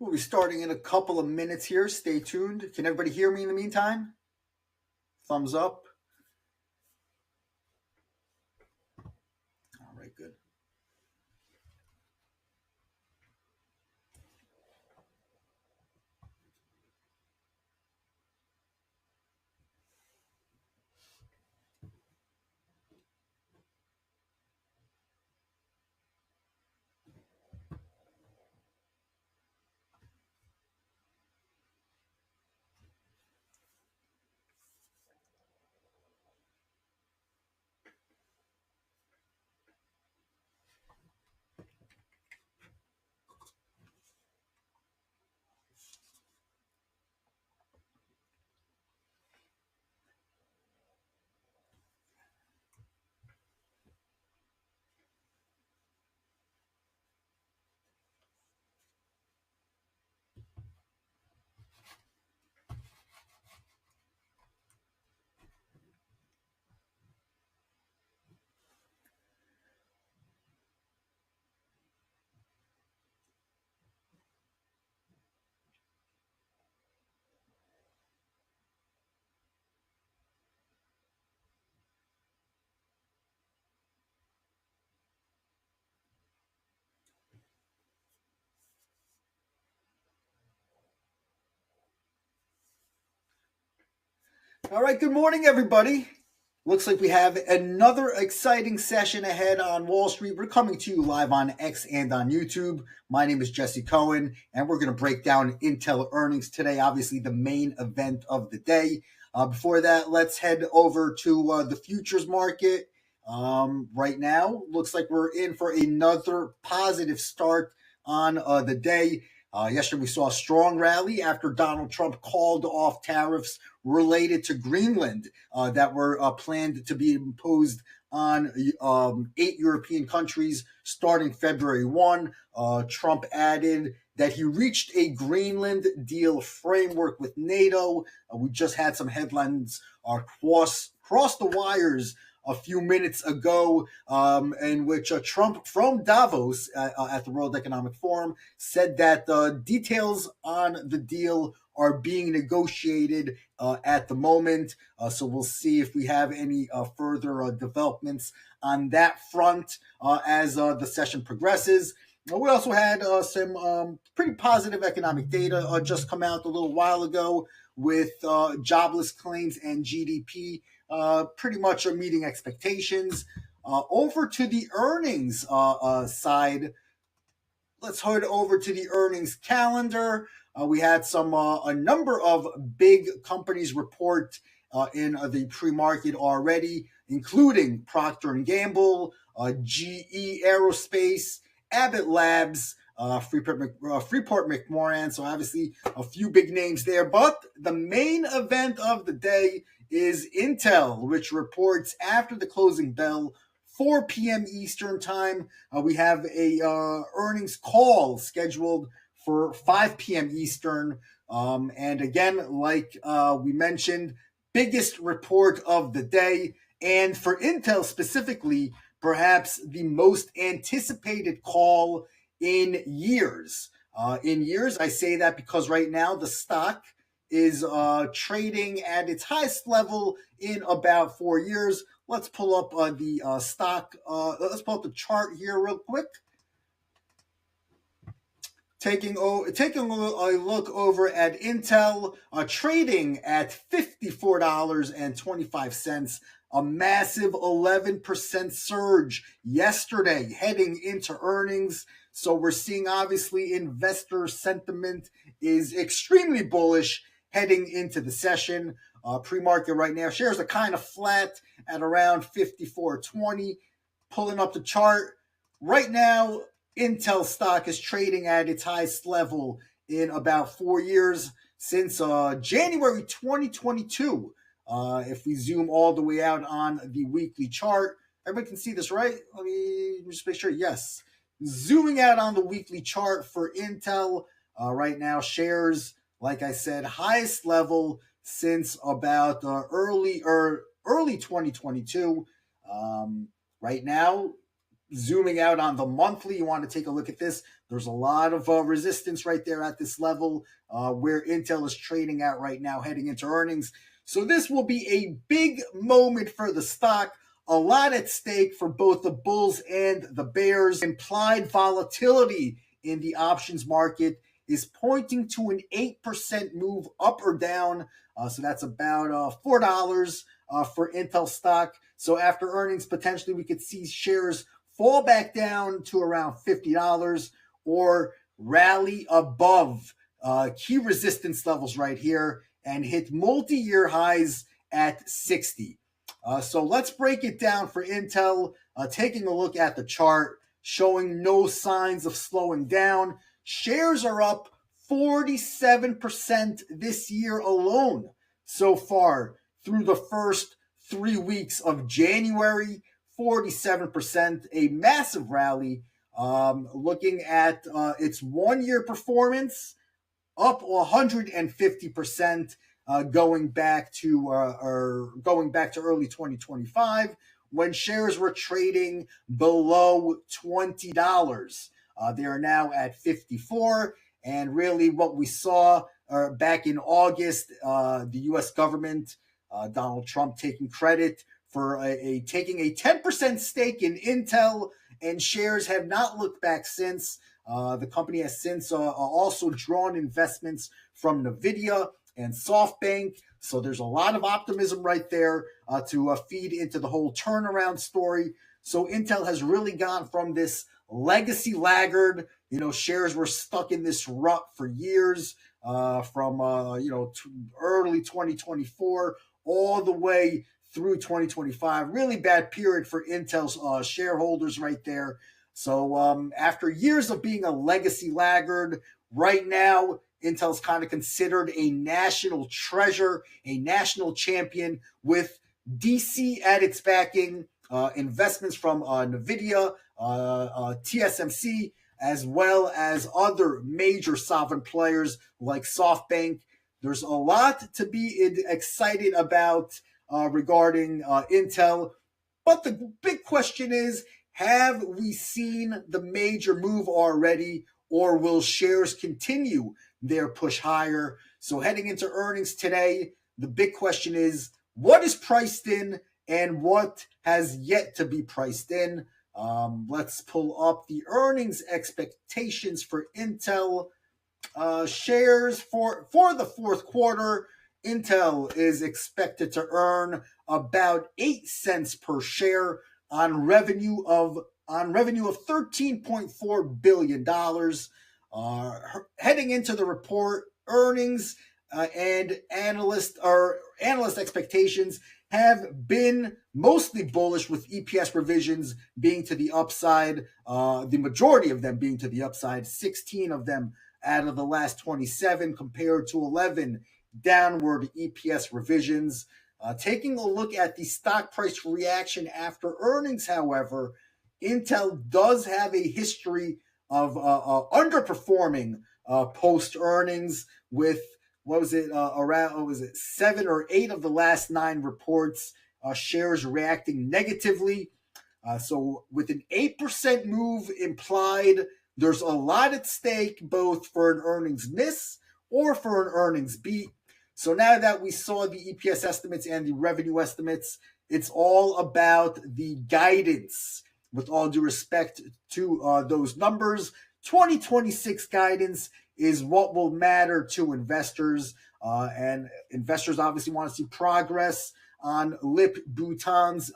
We'll be starting in a couple of minutes here. Stay tuned. Can everybody hear me in the meantime? Thumbs up. All right, good. All right, good morning, everybody. Looks like we have another exciting session ahead on Wall Street. We're coming to you live on X and on YouTube. My name is Jesse Cohen, and we're going to break down Intel earnings today, obviously the main event of the day. Before that, let's head over to the futures market. Right now, looks like we're in for another positive start on the day. Yesterday, we saw a strong rally after Donald Trump called off tariffs related to Greenland that were planned to be imposed on 8 European countries starting February 1. Trump added that he reached a Greenland deal framework with NATO. We just had some headlines cross the wires a few minutes ago, in which Trump from Davos at the World Economic Forum said that the details on the deal are being negotiated at the moment. So we'll see if we have any further developments on that front as the session progresses. We also had some pretty positive economic data just come out a little while ago with jobless claims and GDP pretty much are meeting expectations. Over to the earnings side, let's head over to the earnings calendar. We had a number of big companies report in the pre-market already, including Procter & Gamble, GE Aerospace, Abbott Labs, Freeport McMoran. So obviously a few big names there. But the main event of the day is Intel, which reports after the closing bell, 4 p.m. Eastern time. We have a earnings call scheduled for 5 p.m. Eastern. And again, like we mentioned, biggest report of the day. And for Intel specifically, perhaps the most anticipated call in years. I say that because right now the stock is trading at its highest level in about 4 years. Let's pull up the stock. Let's pull up the chart here real quick. Taking a look over at Intel, trading at $54.25, a massive 11% surge yesterday heading into earnings. So we're seeing obviously investor sentiment is extremely bullish heading into the session. Pre-market right now, shares are kind of flat at around 54.20. Pulling up the chart right now, Intel stock is trading at its highest level in about 4 years since January 2022. If we zoom all the way out on the weekly chart, everybody can see this, right? Let me just make sure. Yes. Zooming out on the weekly chart for Intel, right now, shares, like I said, highest level since about early 2022. Right now, zooming out on the monthly, you want to take a look at this. There's a lot of resistance right there at this level where Intel is trading at right now heading into earnings. So this will be a big moment for the stock. A lot at stake for both the bulls and the bears. Implied volatility in the options market is pointing to an 8% move up or down. So that's about $4 for Intel stock. So after earnings, potentially we could see shares fall back down to around $50 or rally above key resistance levels right here and hit multi-year highs at 60. So let's break it down for Intel, taking a look at the chart, showing no signs of slowing down. Shares are up 47% this year alone so far through the first 3 weeks of January. 47%, a massive rally. Looking at its 1 year performance, up 150%, going back to early 2025 when shares were trading below $20. They are now at 54, and really what we saw back in August, the U.S. government, Donald Trump taking credit for taking a 10% stake in Intel, and shares have not looked back since. The company has since also drawn investments from NVIDIA and SoftBank. So there's a lot of optimism right there to feed into the whole turnaround story. So Intel has really gone from this legacy laggard. Shares were stuck in this rut for years, from early 2024 all the way through 2025. Really bad period for Intel's shareholders right there. So after years of being a legacy laggard, right now Intel's kind of considered a national treasure, a national champion with DC at its backing, investments from NVIDIA, TSMC, as well as other major sovereign players like SoftBank. There's a lot to be excited about regarding Intel. But the big question is, have we seen the major move already, or will shares continue their push higher? So heading into earnings today, the big question is, what is priced in and what has yet to be priced in? Let's pull up the earnings expectations for Intel. Shares for the fourth quarter. Intel is expected to earn about 8 cents per share on revenue of $13.4 billion. Heading into the report, earnings and analyst expectations have been mostly bullish, with EPS revisions being to the upside, the majority of them being to the upside, 16 of them out of the last 27 compared to 11 downward EPS revisions. Taking a look at the stock price reaction after earnings, however, Intel does have a history of underperforming post earnings, with around 7 or 8 of the last 9 reports, shares reacting negatively. So with an 8% move implied, there's a lot at stake, both for an earnings miss or for an earnings beat. So now that we saw the EPS estimates and the revenue estimates, it's all about the guidance. With all due respect to those numbers, 2026 guidance is what will matter to investors. And investors obviously want to see progress on Lip Bhutan's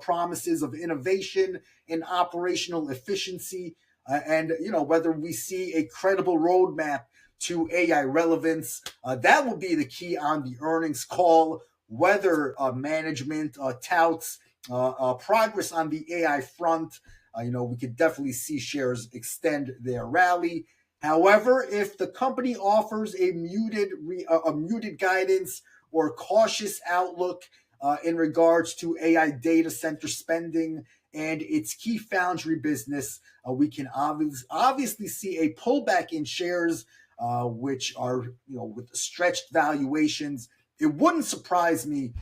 promises of innovation and operational efficiency, and whether we see a credible roadmap to AI relevance. That will be the key on the earnings call, whether management touts progress on the AI front. We could definitely see shares extend their rally. However, if the company offers a muted guidance or cautious outlook in regards to AI data center spending and its key foundry business, we can obviously see a pullback in shares, which are with stretched valuations. It wouldn't surprise me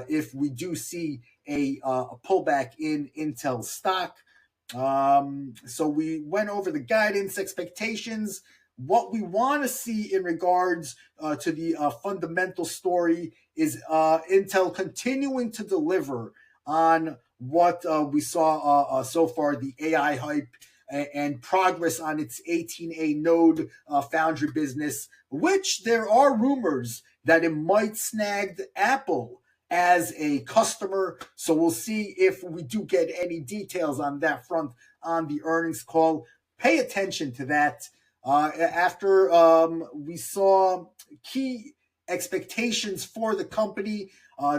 if we do see a pullback in Intel stock. So we went over the guidance, expectations, what we want to see in regards to the fundamental story is Intel continuing to deliver on what we saw so far, the AI hype and progress on its 18A node foundry business, which there are rumors that it might snag Apple as a customer. So we'll see if we do get any details on that front on the earnings call. Pay attention to that. After we saw key expectations for the company,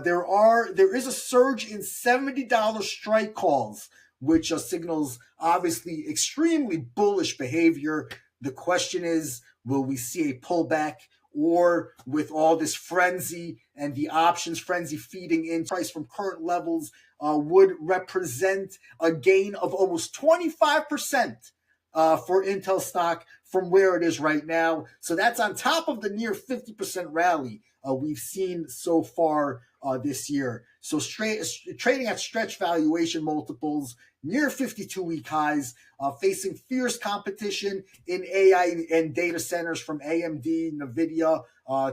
there is a surge in $70 strike calls, which signals obviously extremely bullish behavior. The question is, will we see a pullback, or with all this frenzy and the options frenzy feeding in price from current levels would represent a gain of almost 25% for Intel stock from where it is right now. So that's on top of the near 50% rally we've seen so far this year. So trading at stretch valuation multiples, near 52-week highs, facing fierce competition in AI and data centers from AMD, NVIDIA,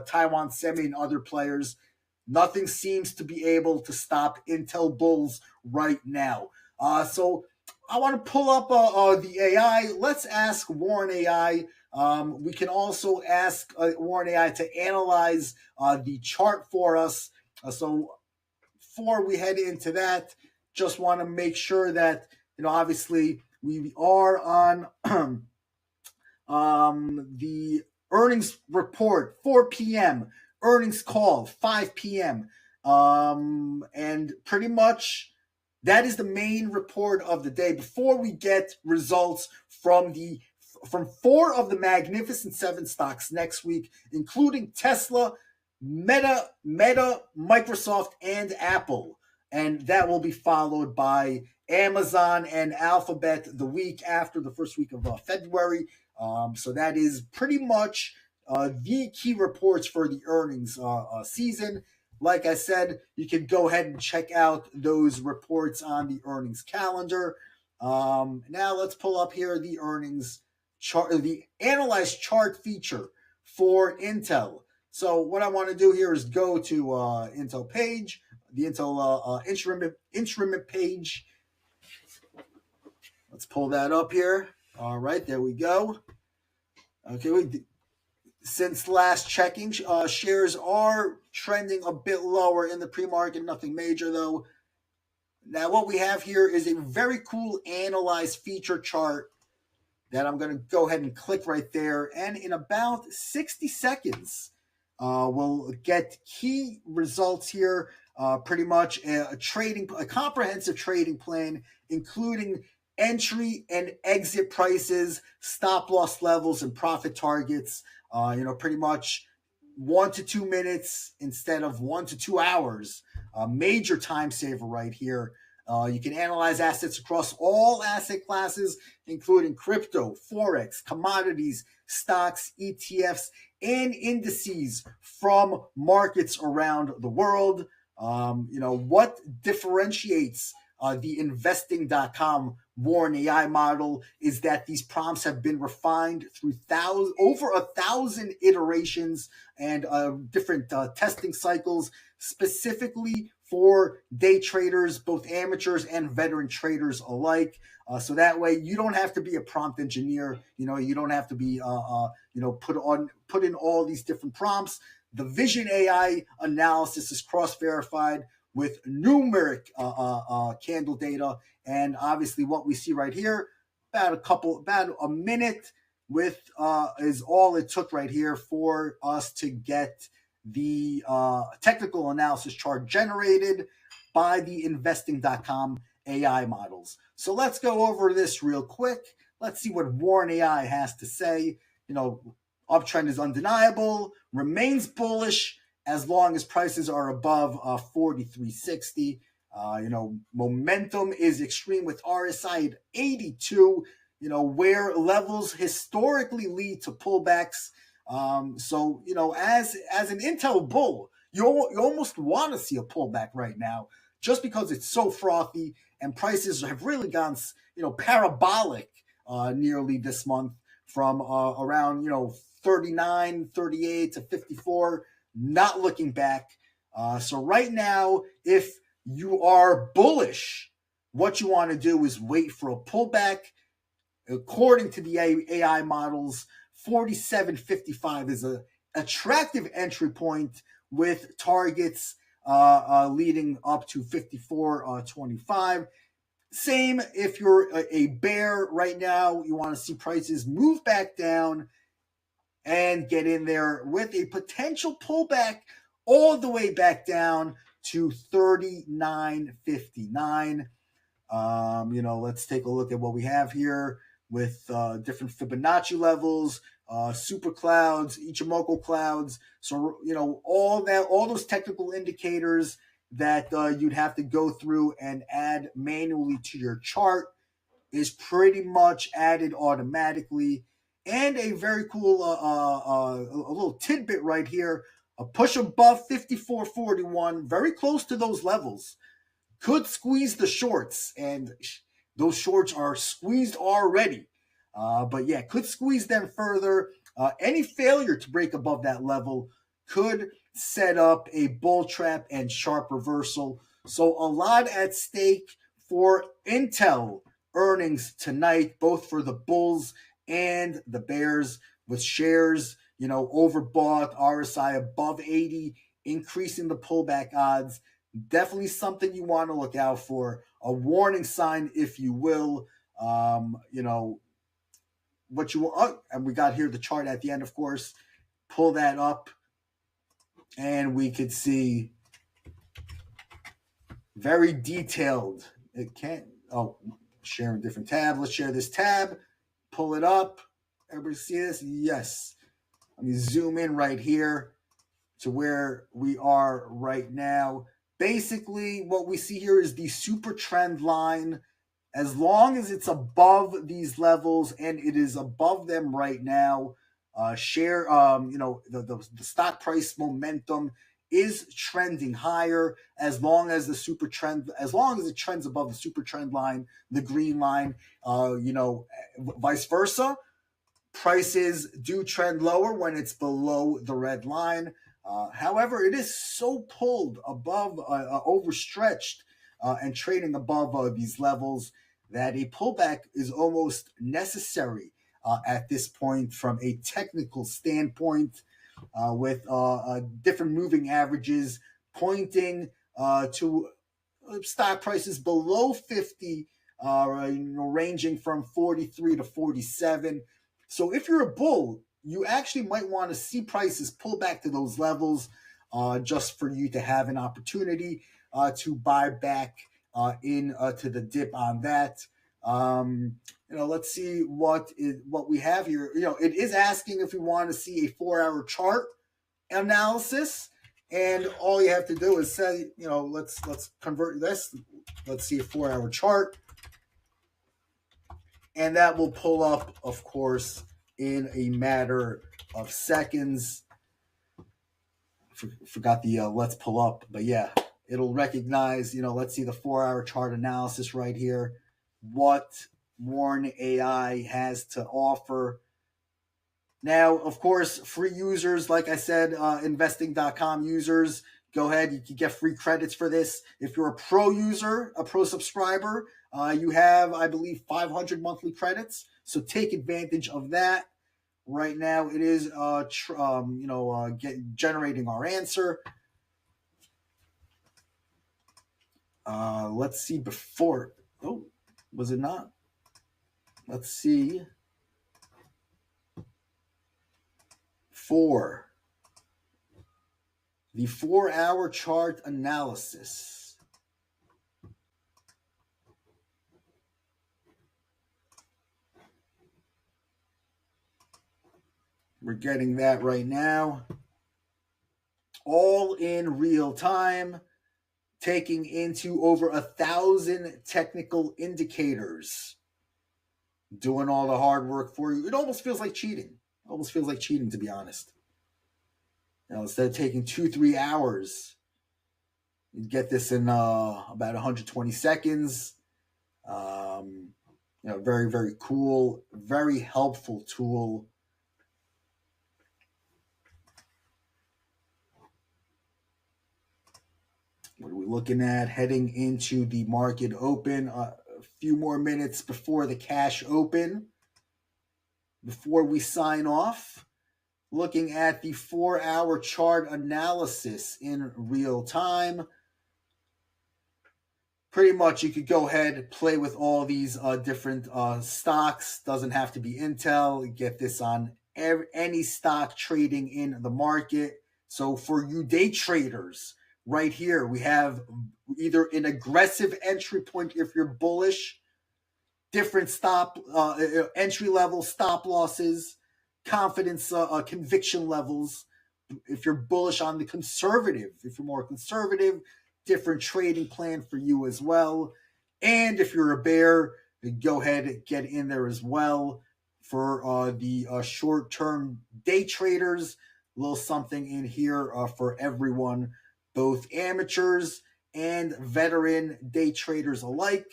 Taiwan Semi, and other players. Nothing seems to be able to stop Intel bulls right now. So I want to pull up the AI. Let's ask Warren AI. We can also ask Warren AI to analyze the chart for us. So before we head into that, just want to make sure that, obviously we are on the earnings report, 4 p.m., earnings call, 5 p.m. And pretty much that is the main report of the day before we get results from four of the Magnificent Seven stocks next week, including Tesla, Meta, Microsoft, and Apple. And that will be followed by Amazon and Alphabet the week after, the first week of February. So that is pretty much the key reports for the earnings season. Like I said, you can go ahead and check out those reports on the earnings calendar. Now let's pull up here the earnings chart, the analyzed chart feature for Intel. So what I want to do here is go to Intel page, the Intel instrument page. Let's pull that up here. All right, there we go. Okay, since last checking, shares are trending a bit lower in the pre-market. Nothing major, though. Now, what we have here is a very cool analyzed feature chart that I'm going to go ahead and click right there. And in about 60 seconds, we'll get key results here. Pretty much a comprehensive trading plan, including entry and exit prices, stop loss levels, and profit targets. Pretty much 1 to 2 minutes instead of 1 to 2 hours. Major time saver right here. You can analyze assets across all asset classes, including crypto, forex, commodities, stocks, ETFs, and indices from markets around the world. What differentiates the Investing.com Warren AI model is that these prompts have been refined through over 1,000 iterations and different testing cycles, specifically for day traders, both amateurs and veteran traders alike. So that way you don't have to be a prompt engineer. You don't have to be, put in all these different prompts. The Vision AI analysis is cross-verified with numeric candle data. And obviously what we see right here, about a minute with is all it took right here for us to get the technical analysis chart generated by the Investing.com AI models. So let's go over this real quick. Let's see what Warren AI has to say. Uptrend is undeniable, remains bullish as long as prices are above 43.60. Momentum is extreme with RSI at 82, where levels historically lead to pullbacks. As an Intel bull, you almost want to see a pullback right now. just because it's so frothy and prices have really gone, parabolic nearly this month from around, 39, 38 to 54, not looking back. So right now, if you are bullish, what you want to do is wait for a pullback. According to the AI models, 47.55 is an attractive entry point with targets leading up to 54.25. Same if you're a bear right now, you want to see prices move back down and get in there with a potential pullback all the way back down to 39.59. Let's take a look at what we have here with different Fibonacci levels, super clouds, Ichimoku clouds. So, all those technical indicators that you'd have to go through and add manually to your chart is pretty much added automatically. And a very cool a little tidbit right here, a push above 54.41, very close to those levels, could squeeze the shorts, and those shorts are squeezed already. But yeah, could squeeze them further. Any failure to break above that level could set up a bull trap and sharp reversal. So a lot at stake for Intel earnings tonight, both for the bulls and the bears, with shares, overbought, RSI above 80, increasing the pullback odds. Definitely something you want to look out for. A warning sign, if you will. What you want, and we got here the chart at the end, of course. Pull that up, and we could see very detailed. It can't. Oh, sharing different tab. Let's share this tab. Pull it up. Everybody see this? Yes. Let me zoom in right here to where we are right now. Basically, what we see here is the super trend line. As long as it's above these levels, and it is above them right now, the stock price momentum is trending higher. As long as it trends above the super trend line, the green line, vice versa, prices do trend lower when it's below the red line. However, it is so pulled above, overstretched, and trading above these levels that a pullback is almost necessary at this point from a technical standpoint, with different moving averages pointing to stock prices below 50, ranging from 43 to 47. So if you're a bull, you actually might want to see prices pull back to those levels, just for you to have an opportunity to buy back to the dip on that. Let's see what we have here. It is asking if we want to see a 4-hour chart analysis, and all you have to do is say, let's convert this. Let's see a 4-hour chart, and that will pull up, of course, in a matter of seconds. Forgot the let's pull up, but yeah, it'll recognize, let's see the 4-hour chart analysis right here, what Warren AI has to offer. Now, of course, free users, like I said, Investing.com users, go ahead. You can get free credits for this. If you're a pro user, a pro subscriber, you have, I believe, 500 monthly credits. So take advantage of that. Right now, it is generating our answer. Let's see before. Oh, was it not? Let's see. The 4-hour chart analysis. We're getting that right now. All in real time, taking into over 1,000 technical indicators, doing all the hard work for you. It almost feels like cheating. To be honest. Instead of taking 2-3 hours You get this in about 120 seconds. Very, very cool, very helpful tool. What are we looking at? Heading into the market open. A few more minutes before the cash open. Before we sign off, looking at the 4-hour chart analysis in real time. Pretty much you could go ahead, play with all these different stocks. Doesn't have to be Intel. Get this on any stock trading in the market. So for you day traders, right here, we have either an aggressive entry point if you're bullish, different entry level stop losses, confidence, conviction levels. If you're bullish on the conservative, if you're more conservative, different trading plan for you as well. And if you're a bear, go ahead and get in there as well. For the short-term day traders, a little something in here for everyone, both amateurs and veteran day traders alike.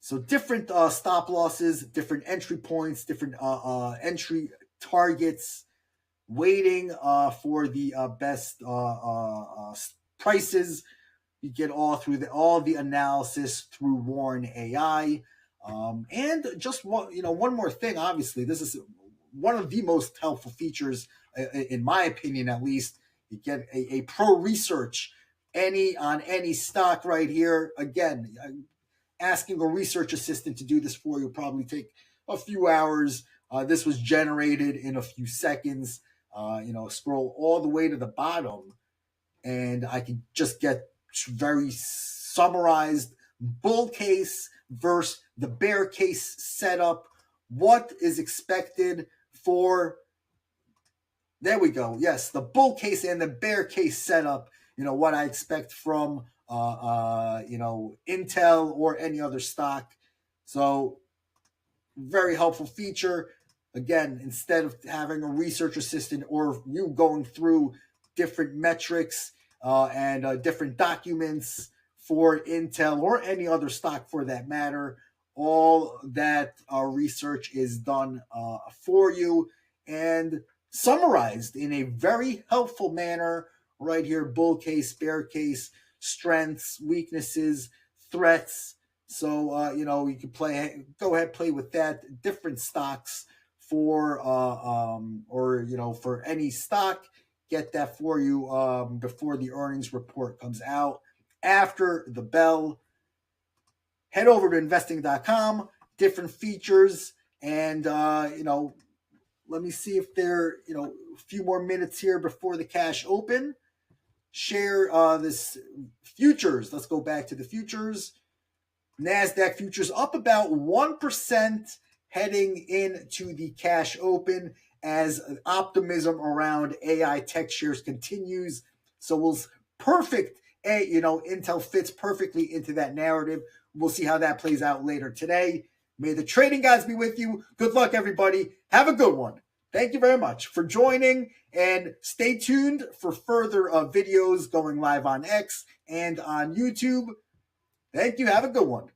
So different stop losses, different entry points, different entry targets, waiting for the best prices. You get all the analysis through Warren AI. And just one more thing. Obviously, this is one of the most helpful features, in my opinion, at least. You get a pro research on any stock right here. Again, asking a research assistant to do this for you will probably take a few hours. This was generated in a few seconds. Scroll all the way to the bottom, and I can just get very summarized bull case versus the bear case setup. What is expected for, there we go. Yes, the bull case and the bear case setup. What I expect from Intel or any other stock. So very helpful feature. Again, instead of having a research assistant or you going through different metrics and different documents for Intel or any other stock for that matter, all that research is done for you and summarized in a very helpful manner right here. Bull case, bear case, strengths, weaknesses, threats. So you can go ahead, play with that. Different stocks for for any stock. Get that for you before the earnings report comes out. After the bell, head over to Investing.com. Different features, and let me see if there a few more minutes here before the cash open. Share this futures. Let's go back to the futures. NASDAQ futures up about 1% heading into the cash open as optimism around AI tech shares continues. So perfect. Intel fits perfectly into that narrative. We'll see how that plays out later today. May the trading gods be with you. Good luck, everybody. Have a good one. Thank you very much for joining, and stay tuned for further videos going live on X and on YouTube. Thank you. Have a good one.